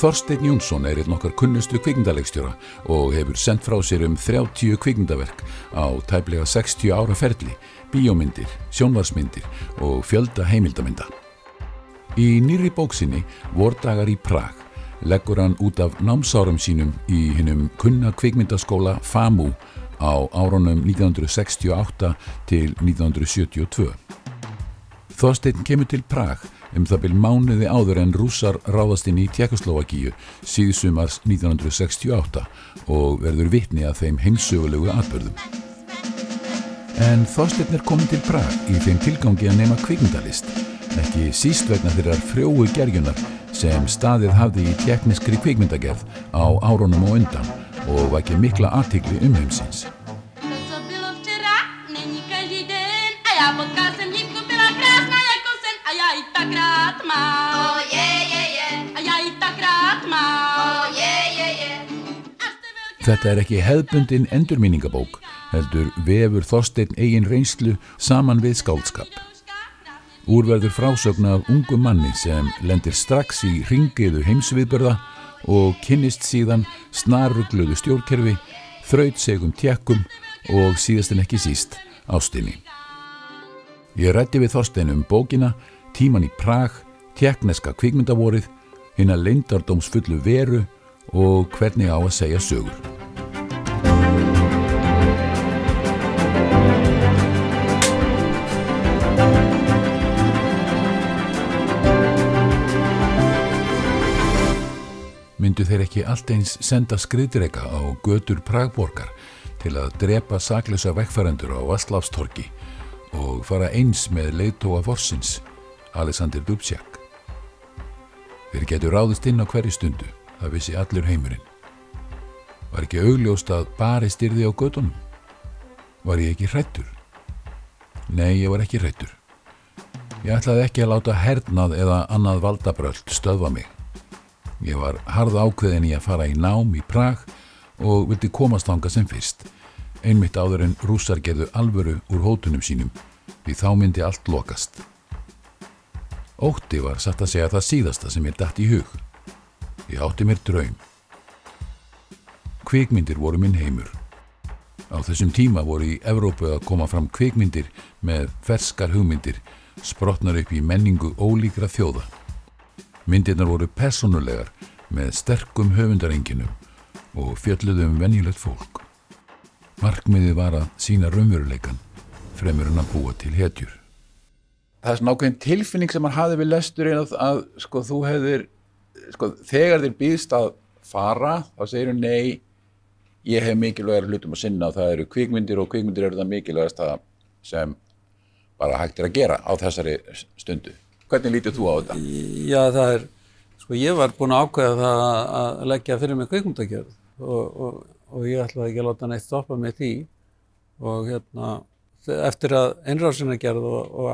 Þorsteinn Jónsson einn okkar kunnustu kvikmyndaleikstjóra og hefur sent frá sér 30 kvikmyndaverk á tæplega 60 ára ferli, bíómyndir, sjónvarpsmyndir og fjölda heimildarmynda. Í nýrri bók sinni Vordagar í Prag leggur hann út af námsárum sínum í hinum kunna kvikmyndaskóla FAMU á árunum 1968 til 1972. Þorsteinn kemur til Prag það bil mánuði áður en Rússar ráðast inn í Tékkóslóvakíu síðsumars 1968 og verður vitni að þeim heimssögulegu atburðum. En Þorsteinn kominn til Prag í þeim tilgangi að nema kvikmyndalist, ekki síst vegna þeirrar frjóu gerjunar sem staðið hafði í tékkneskri kvikmyndagerð á árunum á undan og vakið mikla athygli heimsins. Þetta ekki hefðbundin endurminningabók, heldur vefur Þorsteinn eigin reynslu saman við skáldskap. Úr verður frásögn af ungum manni sem lendir strax í hringiðu heimsviðburða og kynnist síðan snarrugluðu stjórnkerfi, þrautseigum Tékkum og síðast en ekki síst ástinni. Ég ræddi við Þorsteinn bókina, tíman í Prag, tékkneska kvikmyndavorið, hina leyndardómsfullu veru og hvernig á að segja sögur. Myndu þeir ekki allt eins senda skriðdreka á götur Pragborgar til að drepa saklausa vegfarendur á Václavstorgi og fara eins með leiðtoga vorsins, Alexander Dubček. Þeir getur ráðist inn á hverri stundu, það vissi allur heimurinn. Var ekki augljóst að barist yrði á götunum? Var ég ekki hræddur? Nei, ég var ekki hræddur. Ég ætlaði ekki að láta hernað eða annað valdabrölt stöðva mig. Ég var harð ákveðin í að fara í nám í Prag og vildi komast þangað sem fyrst, einmitt áður en Rússar gerðu alvöru úr hótunum sínum, því þá myndi allt lokast. Ótti var satt að segja það síðasta sem mér datt í hug. Ég átti mér draum. Kvikmyndir voru minn heimur. Á þessum tíma voru í Evrópu að koma fram kvikmyndir með ferskar hugmyndir, sprottnar upp í menningu ólíkra þjóða. Myndirnar voru persónulegar með sterkum höfundareinginnum og fjölluðu venjulegt fólk. Markmiðið var að sýna raunveruleikann fremur en að búa til hetjur. Það svona ákveðin tilfinning sem hann hafði við lesturinn að þú hefðir, þegar þér býðst að fara, þá segirðu nei, ég hef mikilvægari hlutum að sinna og það eru kvikmyndir og kvikmyndir eru það mikilvægasta sem bara hægt að gera á þessari stundu. Hvernig lítur þú á þetta? Já, það ég var búinn að ákveða það að leggja fyrir mig kvikmyndagerð og ég ætlaði ekki að láta neitt stoppa mig því og eftir að innrásin gerð og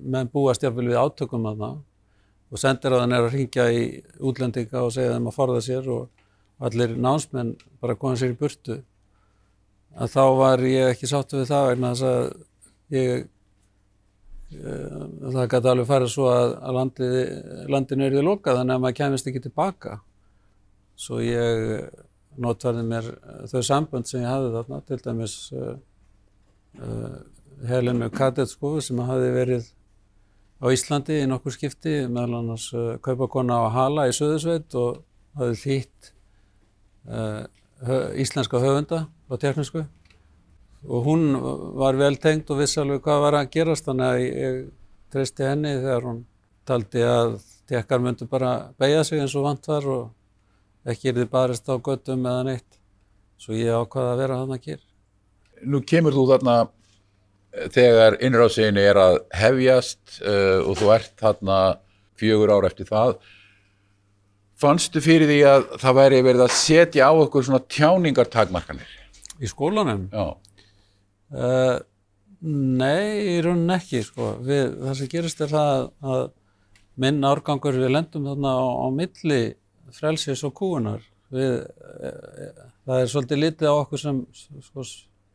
menn búast jafnvel við átökum þarna og sendiráðin að hringja í útlendinga og segja þeim að forða sér og allir námsmenn bara koma sér í burtu. Að þá var ég ekki sáttur við það vegna þess að það gat alveg farið svo að landinu yrði lokað þannig að maður kæmist ekki tilbaka. Svo ég notfærði mér þau sambönd sem ég hafði þarna, til dæmis Helenu Kadetskovu sem hafði verið á Íslandi í nokkur skipti, meðal annars kaupakona á Hala í Suðursveit og hafði þýtt íslenska höfunda á tékknesku og hún var vel tengd og vissi alveg hvað var að gerast þannig að ég treysti henni þegar hún taldi að tékkar myndu bara beygja sig eins og vant var og ekki yrði barist á götum eða neitt. Svo ég ákvað að vera þarna kyrr. Nú kemur þú þarna þegar innrásin að hefjast og þú ert þarna 4 ár eftir það. Fannstu fyrir því að það væri verið að setja á okkur svona tjáningartakmarkanir? Í skólanum? Já. Nei, í rauninni ekki. Það sem gerist það að minn árgangur við lendum þarna á milli frelsis og kúgunar. Það svolítið lítið á okkur sem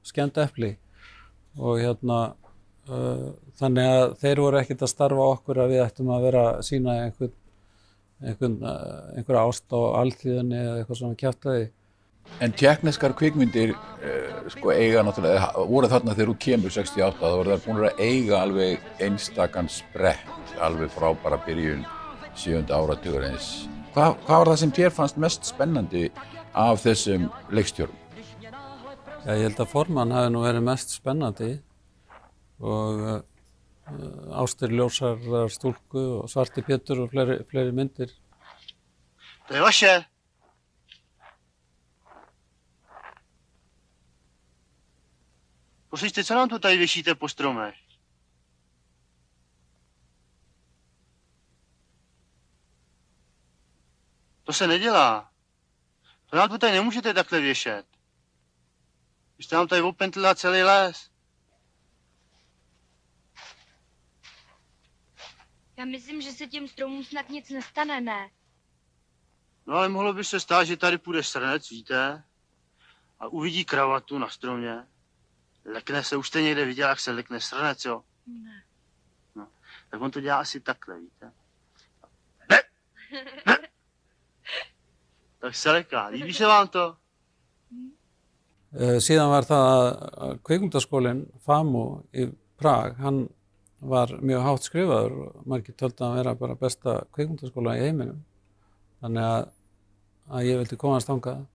skemmt epli og þannig að þeir voru ekkert að starfa okkur að við ættum að vera að sýna einhvern einhver ást á alþýðunni eða eitthvað svona kjaftaði. En tékkneskar kvikmyndir sko eiga náttúrulega, voru þarna þegar þú kemur 68, þá voru þær búin að eiga alveg einstakann sprett, alveg frá bara byrjun 7. áratugarins. Hvað var það sem þér fannst mest spennandi af þessum leikstjórum? Já, ég held að Forman hafi nú verið mest spennandi og Ástir ljósar stúlku og Svarti Pétur og fleiri myndir. To je vaše. Poslyšte, co nám tu tady věšíte po stromech? To se nedělá. To nám tu tady nemůžete takhle věšet. Vy jste nám tady opentlila celý les. Já myslím, že se těm stromům snad nic nestane, ne? No ale mohlo by se stát, že tady půjde srnec, víte? A uvidí kravatu na stromě. Lekne se, už jste někde viděl, jak se lekne srnec, jo? Ne. No, tak on to dělá asi takhle, víte? Ne! Ne! Tak se leká. Líbí se vám to? Síðan var það að kvikmyndaskólinn FAMU í Prag, hann var mjög hátt skrifaður og margir töldu að vera bara besta kvikmyndaskóla í heiminum. Þannig að ég vildi komast þangað.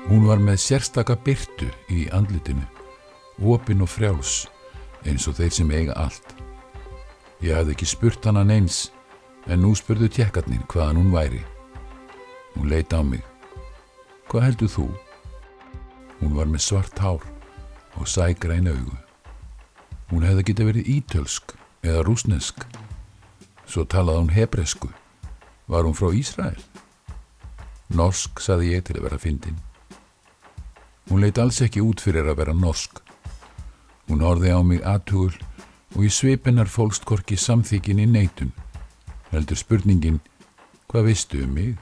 Hún var með sérstaka birtu í andlitinu, opin og frjáls, eins og þeir sem eiga allt. Ég hafði ekki spurt hana neins, en nú spurðu tékkarnir hvaðan hún væri. Hún leit á mig. Hvað heldur þú? Hún var með svart hár og sægræn augu. Hún hefði getað verið ítölsk eða rússnesk. Svo talaði hún hebresku. Var hún frá Ísrael? Norsk, sagði ég til að vera fyndin. Hún leit alls ekki út fyrir að vera norsk. Hún horfði á mig athugul og í svip hennar fólst hvorki samþykkin í neitun. Heldur spurningin, hvað veistu mig?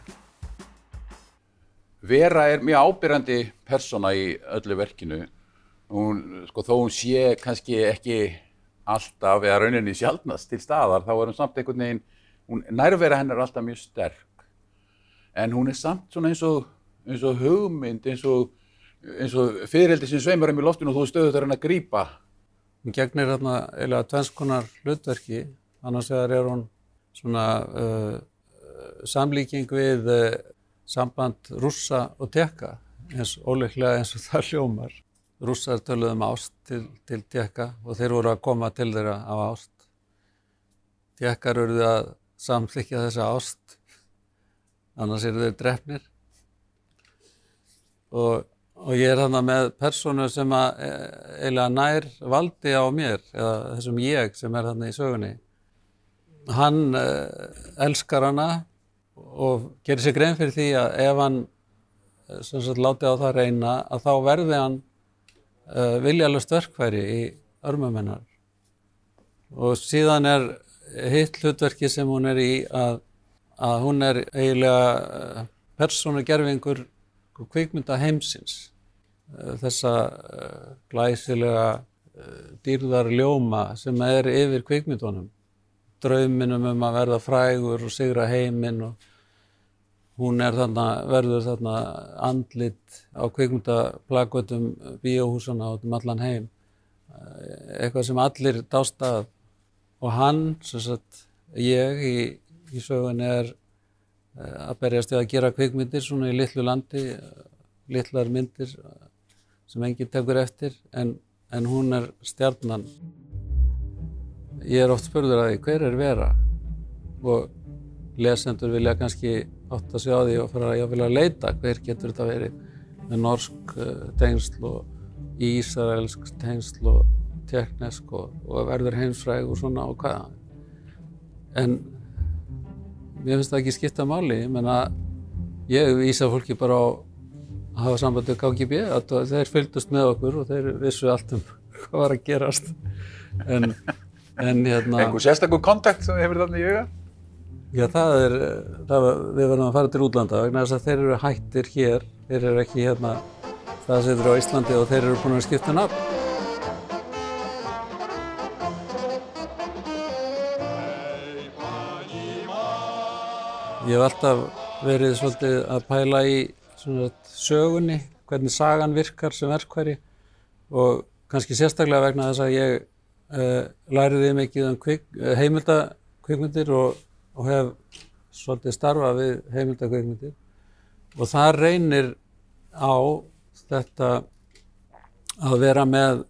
Vera mjög ábyrrandi persóna í öllu verkinu. Hún, sko, þó hún sé kannski ekki alltaf eða rauninni sjaldnast til staðar, þá hún samt einhvern veginn, nærvera hennar alltaf mjög sterk. En hún samt svona eins og hugmynd, eins og fyrirheldi sem sveimar í loftinu og þú stöðugt að grípa. Hún gegnir þarna eiginlega tvenns konar hlutverki, annars vegar hún svona samlíking við samband Rússa og Tékka, eins óleiklega eins og það hljómar. Rússar töluðu ást til Tékka og þeir voru að koma til þeirra af ást. Tékkar urðu að samþykkja þessa ást, annars eru þeir drepnir. Og ég þarna með persónu sem eiginlega nær valdi á mér, eða þessum ég sem þarna í sögunni. Hann elskar hana og gerir sér grein fyrir því að ef hann sem sagt láti á það reyna að þá verði hann viljalust verkfæri í örmum hennar. Og síðan hitt hlutverki sem hún í að hún eiginlega persónugervingur kvikmynda heimsins. Þessa glæsilega dýrðar ljóma sem yfir kvikmyndunum. Drauminum að verða frægur og sigra heiminn og hún verður þarna andlit á kvikmyndaplagötum bíóhúsana út allan heim. Eitthvað sem allir dást að. Og hann, sem sagt, ég í sögunni að berjast við að gera kvikmyndir svona í litlu landi, litlar myndir sem enginn tekur eftir, en hún stjarnan. Ég oft spurður að því, hver Vera? Og lesendur vilja kannski átta sig á því og fara að vilja leita, hver getur þetta verið með norsk tengsl og ísraelsk tengsl og tékknesk og verður heimsfræg og svona og hvað. En mér finnst það ekki skipta máli, ég meina, ég vísa fólki bara á að hafa samband við KGB, að þeir fylgdust með okkur og þeir vissu allt hvað var að gerast. En einhver sérstakur kontakt sem hefur þarna í auga? Já, við verðum að fara til útlanda vegna þess að þeir eru hættir hér, þeir eru ekki staðsettir á Íslandi og þeir eru búin að skipta nafn. Ég hef alltaf verið svolítið að pæla í svona sögunni, hvernig sagan virkar sem verkfæri og kannski sérstaklega vegna þess að ég læriði mikið heimildakvikmyndir og hef svolítið starfað við heimildakvikmyndir og það reynir á þetta að vera með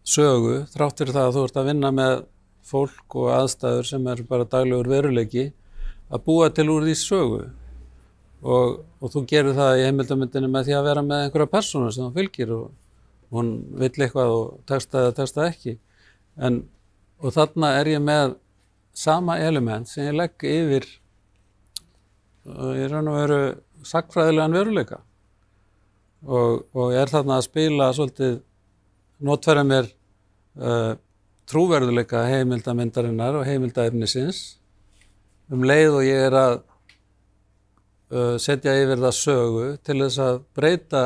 sögu þrátt fyrir það að þú ert að vinna með fólk og aðstæður sem er bara daglegur veruleiki að búa til úr því sögu og þú gerir það í heimildamyndinu með því að vera með einhverja persónu sem þú fylgir og hún vill eitthvað og texta eða texta ekki og þarna er ég með sama element sem ég legg yfir í raun og veru sagnfræðilegan veruleika og er þarna að spila svolítið notfæra mér trúverðuleika heimildamyndarinnar og heimildaefnisins leið og ég er að setja yfir það sögu til þess að breyta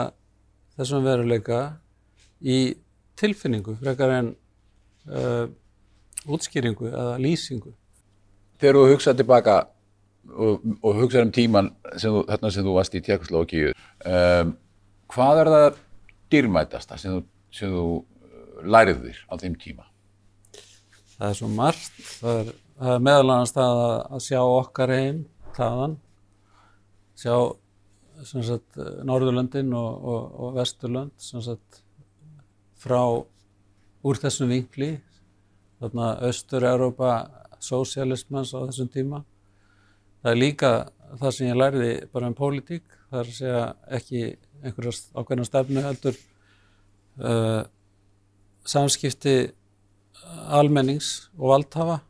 þessum veruleika í tilfinningu frekar en útskýringu eða lýsingu. Þegar þú hugsað tilbaka og hugsað tíman þarna sem þú varst í Tékkóslóvakíu, hvað er það dýrmætasta sem þú lærið þér á þeim tíma? Það er svo margt. Það er meðal annars það að sjá okkar heim þaðan, sjá sem sagt Norðurlöndin og Vesturlönd sem sagt frá úr þessum vinkli, þarna Austur-Evrópa sósíalismans á þessum tíma. Það er líka það sem ég lærði bara pólitík, það er að segja ekki einhverja ákveðna stefnu heldur samskipti almennings og valdhafa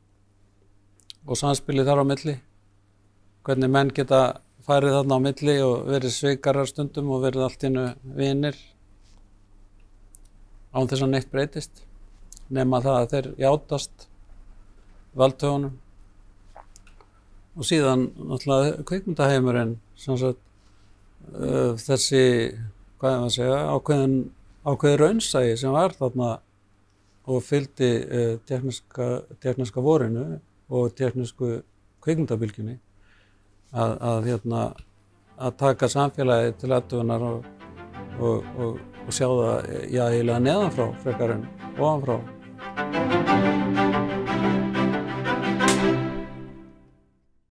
og samspilið þar á milli, hvernig menn geta farið þarna á milli og verið sveikarar stundum og verið allt í einu vinir án þess að neitt breytist, nema það að þeir játast valdhöfunum. Og síðan náttúrulega kvikmyndaheimurinn, sem sagt þessi, hvað er maður að segja, ákveðin raunsæi sem var þarna og fylgdi tékkneska vorinu og tékknesku kvikmyndabylgjunni að taka samfélagið til athugunar og sjá það eiginlega neðanfrá frekar en ofanfrá.